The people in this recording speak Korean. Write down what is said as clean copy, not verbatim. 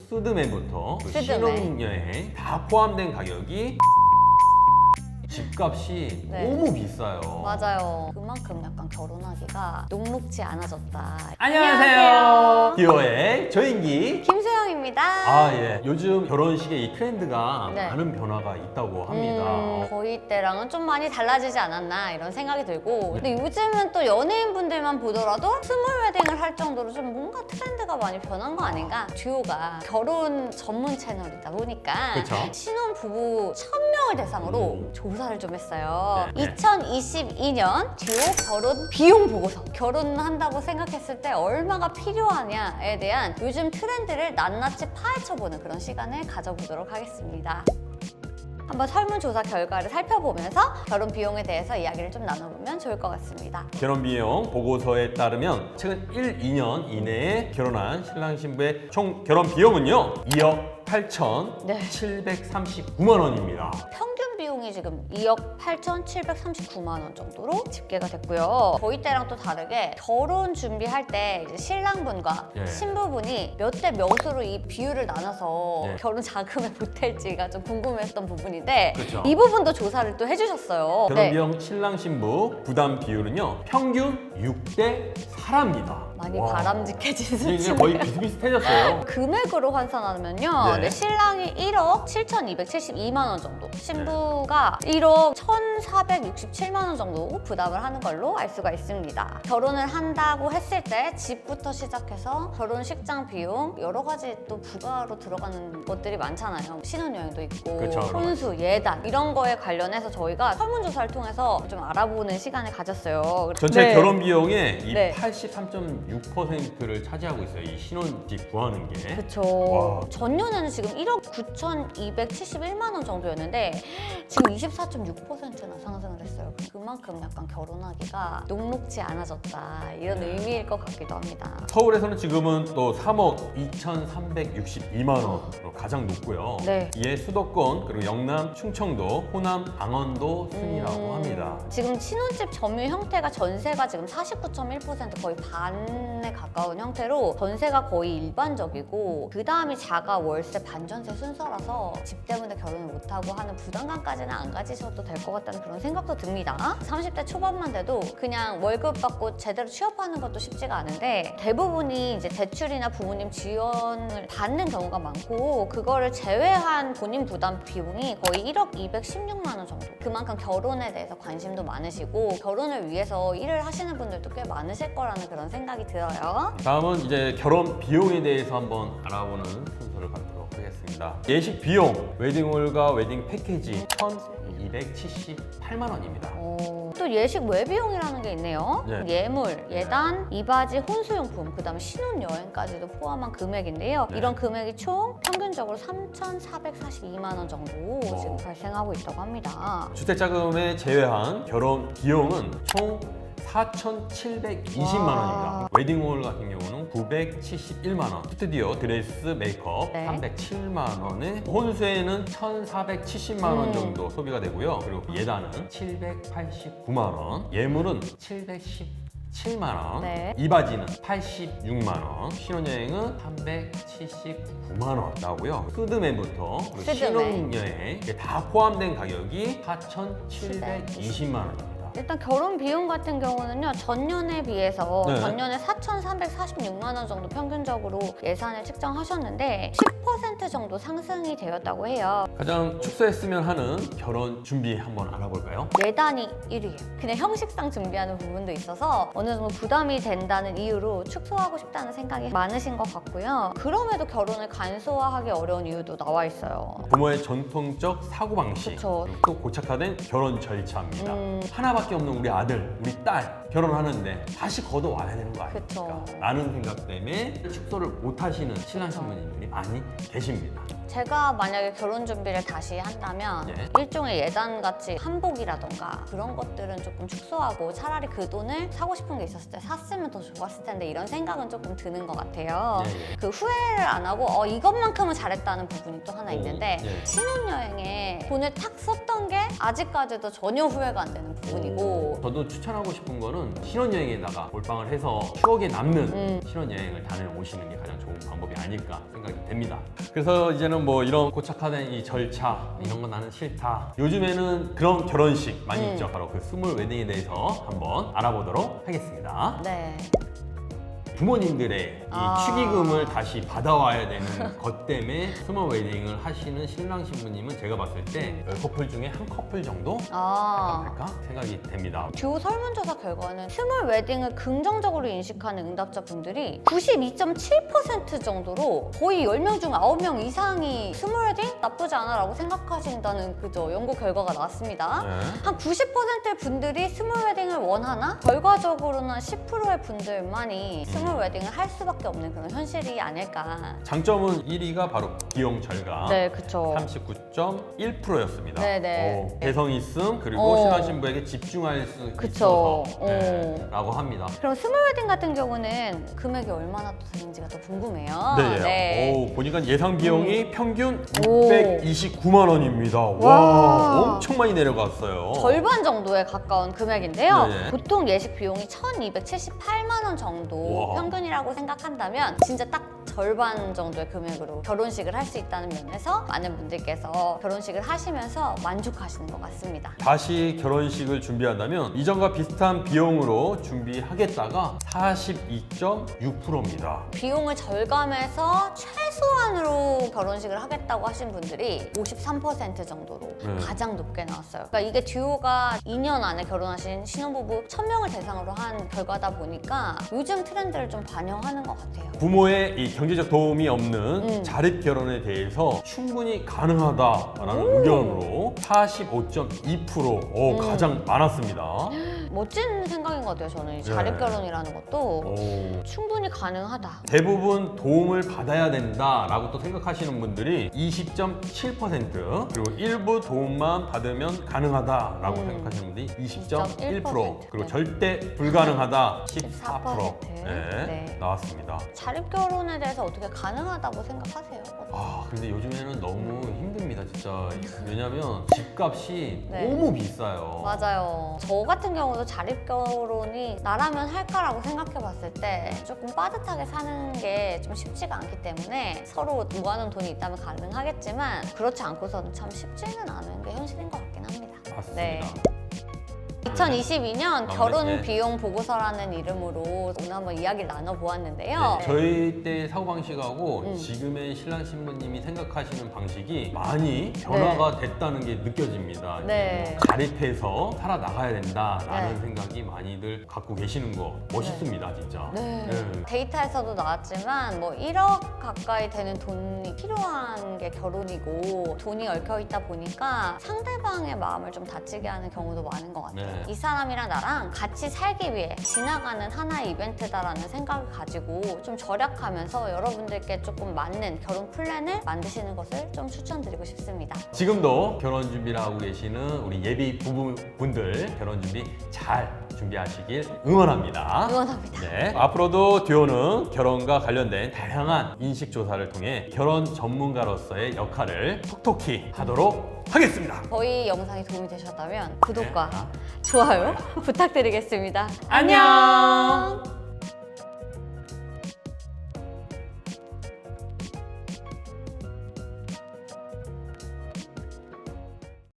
수드맨부터 수드맨. 신혼여행 다 포함된 가격이 집값이 네. 너무 비싸요. 맞아요. 그만큼 약간 결혼하기가 녹록지 않아졌다. 안녕하세요. 기호의 조인기. 김수영입니다. 아, 예. 요즘 결혼식의 이 트렌드가 네. 많은 변화가 있다고 합니다. 저희 때랑은 좀 많이 달라지지 않았나 이런 생각이 들고, 근데 요즘은 또 연예인분들만 보더라도 스몰 웨딩을 할 정도로 좀 뭔가 트렌드가 많이 변한 거 아닌가? 듀오가 결혼 전문 채널이다 보니까 그쵸. 신혼 부부 1000명을 대상으로 조사를 좀 했어요. 네, 네. 2022년 듀오 결혼 비용 보고서. 결혼한다고 생각했을 때 얼마가 필요하냐에 대한 요즘 트렌드를 낱낱이 파헤쳐보는 그런 시간을 가져보도록 하겠습니다. 한번 설문조사 결과를 살펴보면서 결혼 비용에 대해서 이야기를 좀 나눠보면 좋을 것 같습니다. 결혼 비용 보고서에 따르면 최근 1, 2년 이내에 결혼한 신랑 신부의 총 결혼 비용은요 2억 8,739만 원입니다. 평균 비용이 지금 2억 8,739만 원 정도로 집계가 됐고요. 저희 때랑 또 다르게 결혼 준비할 때 이제 신랑분과 예. 신부분이 몇 대 몇으로 이 비율을 나눠서 예. 결혼 자금을 보탤지가 좀 궁금했던 부분인데 그쵸. 이 부분도 조사를 또 해주셨어요. 결혼 비용 신랑 신부 부담 비율은요 평균 6대 4입니다. 많이 바람직해진 이제 수치네요. 거의 비슷비슷해졌어요. 금액으로 환산하면요, 네. 네, 신랑이 1억 7,272만 원 정도, 신부가 1억 1,467만 원 정도 부담을 하는 걸로 알 수가 있습니다. 결혼을 한다고 했을 때 집부터 시작해서 결혼식장 비용, 여러 가지 또 부가로 들어가는 것들이 많잖아요. 신혼여행도 있고, 그쵸, 여러 혼수, 예단 이런 거에 관련해서 저희가 설문조사를 통해서 좀 알아보는 시간을 가졌어요. 전체 네. 결혼 비용의 이 네. 83.6%를 차지하고 있어요. 이 신혼집 구하는 게. 그쵸. 와. 전년에는 지금 1억 9,271만 원 정도였는데 지금 24.6%나 상승을 했어요. 그만큼 약간 결혼하기가 녹록지 않아졌다 이런 의미일 것 같기도 합니다. 서울에서는 지금은 또 3억 2,362만 원으로 가장 높고요. 네. 이에 수도권 그리고 영남, 충청도, 호남, 강원도 순이라고 합니다. 지금 신혼집 점유 형태가 전세가 지금 49.1% 거의 반에 가까운 형태로 전세가 거의 일반적이고 그 다음이 자가 월세 반전세 순서라서 집 때문에 결혼을 못하고 하는 부담감까지는 안 가지셔도 될 것 같다는 그런 생각도 듭니다. 30대 초반만 돼도 그냥 월급 받고 제대로 취업하는 것도 쉽지가 않은데 대부분이 이제 대출이나 부모님 지원을 받는 경우가 많고 그거를 제외한 본인 부담 비용이 거의 1억 216만 원 정도. 그만큼 결혼에 대해서 관심도 많으시고 결혼을 위해서 일을 하시는 분들도 꽤 많으실 거라는 그런 생각이 들어요. 다음은 이제 결혼 비용에 대해서 한번 알아보는 순서를 갖도록 하겠습니다. 예식 비용, 웨딩홀과 웨딩 패키지 1,278만 원입니다. 또 예식 외비용이라는 게 있네요. 네. 예물, 예단, 이바지, 혼수용품, 그 다음에 신혼여행까지도 포함한 금액인데요. 네. 이런 금액이 총 평균적으로 3,442만 원 정도 지금 발생하고 있다고 합니다. 주택자금에 제외한 결혼 비용은 총 4,720만 와. 원입니다. 웨딩홀 같은 경우는 971만 원, 스튜디오, 드레스, 메이크업 네. 307만 원에 혼수에는 1,470만 원 정도 소비가 되고요. 그리고 예단은 789만 원, 예물은 717만 원, 네. 이바지는 86만 원, 신혼여행은 379만 원 나오고요. 수드맨부터 그리고 수드맨. 신혼여행 이게 다 포함된 가격이 4,720만 원입니다. 일단 결혼 비용 같은 경우는요, 전년에 비해서 네. 전년에 4,346만 원 정도 평균적으로 예산을 책정하셨는데 10% 정도 상승이 되었다고 해요. 가장 축소했으면 하는 결혼 준비 한번 알아볼까요? 예단이 1위예요. 그냥 형식상 준비하는 부분도 있어서 어느 정도 부담이 된다는 이유로 축소하고 싶다는 생각이 많으신 것 같고요. 그럼에도 결혼을 간소화하기 어려운 이유도 나와 있어요. 부모의 전통적 사고방식, 그쵸. 그리고 또 고착화된 결혼 절차입니다. 하나밖에 없는 우리 아들, 우리 딸 결혼하는데 다시 걷어와야 되는 거 아닙니까? 그쵸. 라는 생각 때문에 축소를 못 하시는 신랑 신부님들이 많이 계십니다. 제가 만약에 결혼 준비를 다시 한다면 예. 일종의 예단같이 한복이라던가 그런 것들은 조금 축소하고 차라리 그 돈을 사고 싶은 게 있었을 때 샀으면 더 좋았을 텐데 이런 생각은 조금 드는 것 같아요. 예, 예. 그 후회를 안 하고 이것만큼은 잘했다는 부분이 또 하나 있는데 예. 신혼여행에 돈을 탁 썼던 게 아직까지도 전혀 후회가 안 되는 부분이고 저도 추천하고 싶은 거는 신혼여행에다가 몰빵을 해서 추억에 남는 신혼여행을 다녀오시는 게 가장 좋은 방법이 아닐까 생각이 됩니다. 그래서 이제는 뭐 이런 고착화된 이 절차 이런 거 나는 싫다. 요즘에는 그런 결혼식 많이 있죠. 바로 그 스몰 웨딩에 대해서 한번 알아보도록 하겠습니다. 네. 부모님들의 이 축의금을 다시 받아와야 되는 것 때문에 스몰 웨딩을 하시는 신랑 신부님은 제가 봤을 때 10커플 중에 한 커플 정도 할까 생각이 됩니다. 듀오 설문조사 결과는 스몰 웨딩을 긍정적으로 인식하는 응답자분들이 92.7% 정도로 거의 10명 중 9명 이상이 스몰 웨딩 나쁘지 않아 라고 생각하신다는 그저 연구 결과가 나왔습니다. 네. 한 90%의 분들이 스몰 웨딩을 원하나 결과적으로는 10%의 분들만이 스몰 웨딩을 할 수밖에 없는 그런 현실이 아닐까. 장점은 1위가 바로 비용 절감. 네, 그쵸. 39.1%였습니다. 네네. 개성 있음 그리고 신랑 신부에게 집중할 수 그쵸. 있어서 네, 라고 합니다. 그럼 스몰 웨딩 같은 경우는 금액이 얼마나 또 되는지가 더 궁금해요. 네. 오, 보니까 예상 비용이 평균 오. 629만 원입니다. 와. 와, 엄청 많이 내려갔어요. 절반 정도에 가까운 금액인데요. 네. 보통 예식 비용이 1,278만 원 정도 와. 평균이라고 생각한다면 진짜 딱 절반 정도의 금액으로 결혼식을 할 수 있다는 면에서 많은 분들께서 결혼식을 하시면서 만족하시는 것 같습니다. 다시 결혼식을 준비한다면 이전과 비슷한 비용으로 준비하겠다가 42.6%입니다. 비용을 절감해서 최소한으로 결혼식을 하겠다고 하신 분들이 53% 정도로 네. 가장 높게 나왔어요. 그러니까 이게 듀오가 2년 안에 결혼하신 신혼부부 1,000명을 대상으로 한 결과다 보니까 요즘 트렌드를 좀 반영하는 것 같아요. 부모의 이 경제적 도움이 없는 자립 결혼에 대해서 충분히 가능하다라는 의견으로 45.2% 가장 많았습니다. 멋진 생각인 것 같아요. 저는 이 자립 네. 결혼이라는 것도 오. 충분히 가능하다. 대부분 도움을 받아야 된다라고 또 생각하시는 분들이 20.7% 그리고 일부 도움만 받으면 가능하다라고 생각하시는 분들이 20.1% 그리고 네. 절대 불가능하다 14% 14%. 네, 네. 나왔습니다. 자립 결혼에 대해서 어떻게 가능하다고 생각하세요? 아 근데 요즘에는 너무 힘듭니다 진짜. 왜냐면 집값이 네. 너무 비싸요. 맞아요. 저 같은 경우도 자립 결혼이 나라면 할까라고 생각해 봤을 때 조금 빠듯하게 사는 게 좀 쉽지가 않기 때문에 서로 모아놓은 돈이 있다면 가능하겠지만 그렇지 않고서는 참 쉽지는 않은 게 현실인 것 같긴 합니다. 맞습니다. 네. 2022년 결혼 네. 비용 보고서라는 이름으로 오늘 한번 이야기를 나눠보았는데요. 네, 저희 때 사고방식하고 지금의 신랑 신부님이 생각하시는 방식이 많이 변화가 됐다는 게 느껴집니다. 네. 이제 뭐 자립해서 살아나가야 된다라는 네. 생각이 많이들 갖고 계시는 거 멋있습니다, 진짜. 네. 네. 데이터에서도 나왔지만 뭐 1억 가까이 되는 돈이 필요한 게 결혼이고 돈이 얽혀있다 보니까 상대방의 마음을 좀 다치게 하는 경우도 많은 것 같아요. 네. 이 사람이랑 나랑 같이 살기 위해 지나가는 하나의 이벤트다라는 생각을 가지고 좀 절약하면서 여러분들께 조금 맞는 결혼 플랜을 만드시는 것을 좀 추천드리고 싶습니다. 지금도 결혼 준비를 하고 계시는 우리 예비 부부분들 결혼 준비 잘 준비하시길 응원합니다. 응원합니다. 네. 앞으로도 듀오는 결혼과 관련된 다양한 인식 조사를 통해 결혼 전문가로서의 역할을 톡톡히 하도록 하겠습니다. 저희 영상이 도움이 되셨다면 구독과 네. 좋아요 부탁드리겠습니다. 안녕.